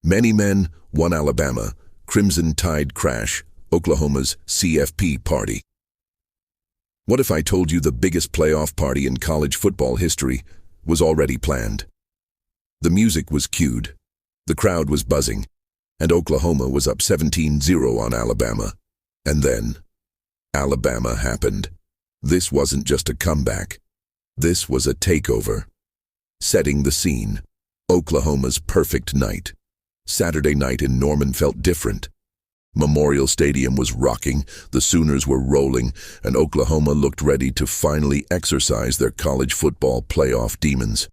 Many men, one Alabama, Crimson Tide crash, Oklahoma's CFP party. What if I told you the biggest playoff party in college football history was already planned? The music was cued, the crowd was buzzing, and Oklahoma was up 17-0 on Alabama. And then, Alabama happened. This wasn't just a comeback. This was a takeover. Setting the scene, Oklahoma's perfect night. Saturday night in Norman felt different. Memorial Stadium was rocking, the Sooners were rolling, and Oklahoma looked ready to finally exercise their college football playoff demons.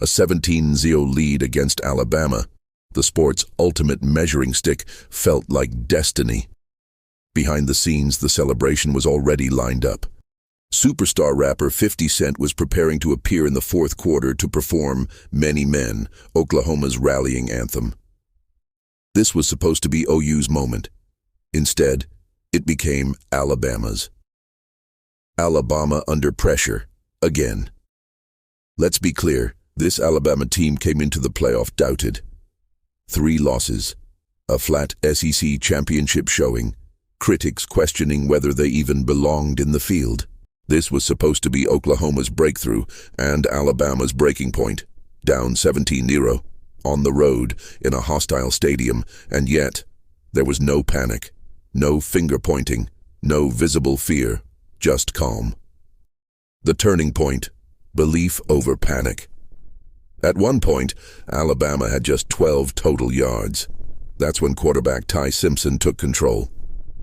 A 17-0 lead against Alabama, the sport's ultimate measuring stick, felt like destiny. Behind the scenes, the celebration was already lined up. Superstar rapper 50 Cent was preparing to appear in the fourth quarter to perform Many Men, Oklahoma's rallying anthem. This was supposed to be OU's moment. Instead, it became Alabama's. Alabama under pressure, again. Let's be clear, this Alabama team came into the playoff doubted. 3 losses, a flat SEC championship showing, critics questioning whether they even belonged in the field. This was supposed to be Oklahoma's breakthrough and Alabama's breaking point, down 17-0, on the road, in a hostile stadium, and yet, there was no panic, no finger-pointing, no visible fear, just calm. The turning point, belief over panic. At one point, Alabama had just 12 total yards. That's when quarterback Ty Simpson took control.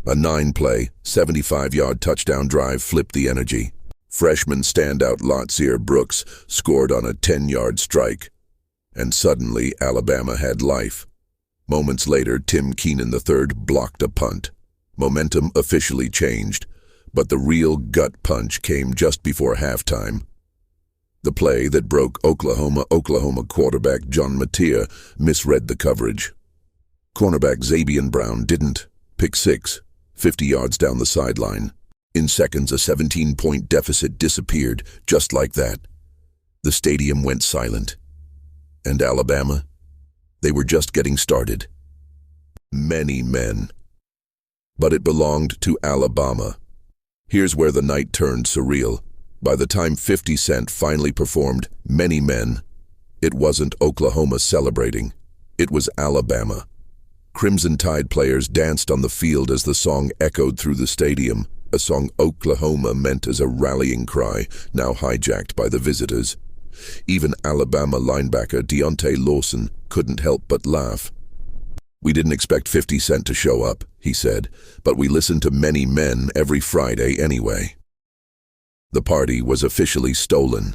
A 9-play, 75-yard touchdown drive flipped the energy. Freshman standout Lotsier Brooks scored on a 10-yard strike. And suddenly, Alabama had life. Moments later, Tim Keenan III blocked a punt. Momentum officially changed, but the real gut punch came just before halftime. The play that broke Oklahoma quarterback John Mateer misread the coverage. Cornerback Zabian Brown didn't. Pick 6, 50 yards down the sideline. In seconds, a 17-point deficit disappeared, just like that. The stadium went silent. And Alabama? They were just getting started. Many men. But it belonged to Alabama. Here's where the night turned surreal. By the time 50 Cent finally performed Many Men, it wasn't Oklahoma celebrating. It was Alabama. Crimson Tide players danced on the field as the song echoed through the stadium, a song Oklahoma meant as a rallying cry, now hijacked by the visitors. Even Alabama linebacker Deontay Lawson couldn't help but laugh. "We didn't expect 50 Cent to show up," he said, "but we listened to Many Men every Friday anyway." The party was officially stolen.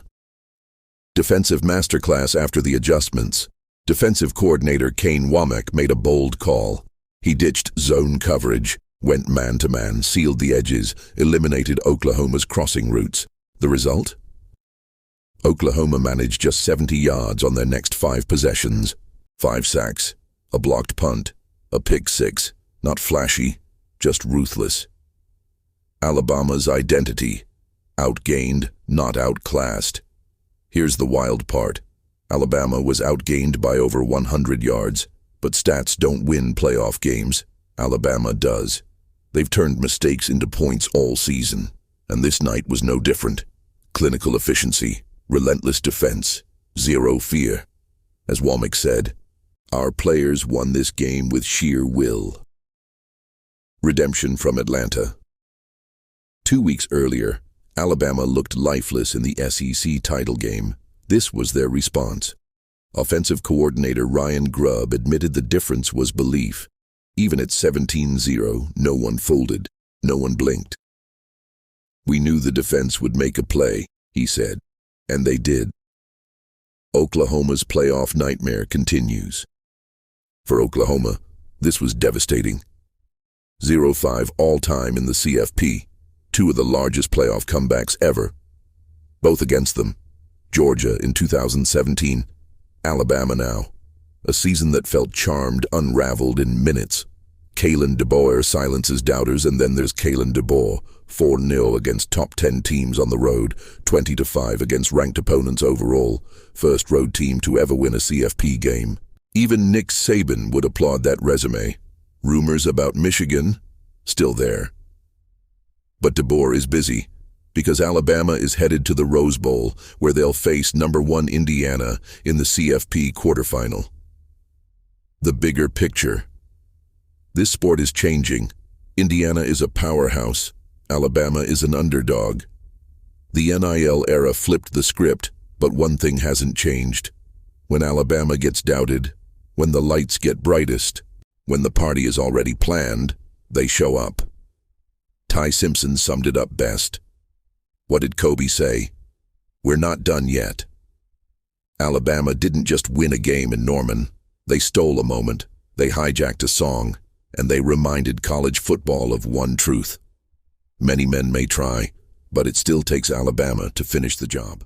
Defensive masterclass after the adjustments. Defensive coordinator Kane Womack made a bold call. He ditched zone coverage, went man-to-man, sealed the edges, eliminated Oklahoma's crossing routes. The result? Oklahoma managed just 70 yards on their next 5 possessions. 5 sacks, a blocked punt, a pick 6, not flashy, just ruthless. Alabama's identity, outgained, not outclassed. Here's the wild part. Alabama was outgained by over 100 yards, but stats don't win playoff games. Alabama does. They've turned mistakes into points all season, and this night was no different. Clinical efficiency, relentless defense, zero fear. As Womack said, "Our players won this game with sheer will." Redemption from Atlanta. 2 weeks earlier, Alabama looked lifeless in the SEC title game. This was their response. Offensive coordinator Ryan Grubb admitted the difference was belief. Even at 17-0, no one folded, no one blinked. "We knew the defense would make a play," he said, and they did. Oklahoma's playoff nightmare continues. For Oklahoma, this was devastating. 0-5 all-time in the CFP, 2 of the largest playoff comebacks ever. Both against them. Georgia in 2017, Alabama now. A season that felt charmed, unraveled in minutes. Kalen DeBoer silences doubters, and then there's Kalen DeBoer, 4-0 against top 10 teams on the road, 20-5 against ranked opponents overall, first road team to ever win a CFP game. Even Nick Saban would applaud that resume. Rumors about Michigan? Still there. But DeBoer is busy, because Alabama is headed to the Rose Bowl, where they'll face #1 Indiana in the CFP quarterfinal. The bigger picture. This sport is changing. Indiana is a powerhouse. Alabama is an underdog. The NIL era flipped the script, but one thing hasn't changed. When Alabama gets doubted, when the lights get brightest, when the party is already planned, they show up. Ty Simpson summed it up best. What did Kobe say? We're not done yet. Alabama didn't just win a game in Norman. They stole a moment, they hijacked a song, and they reminded college football of one truth. Many men may try, but it still takes Alabama to finish the job.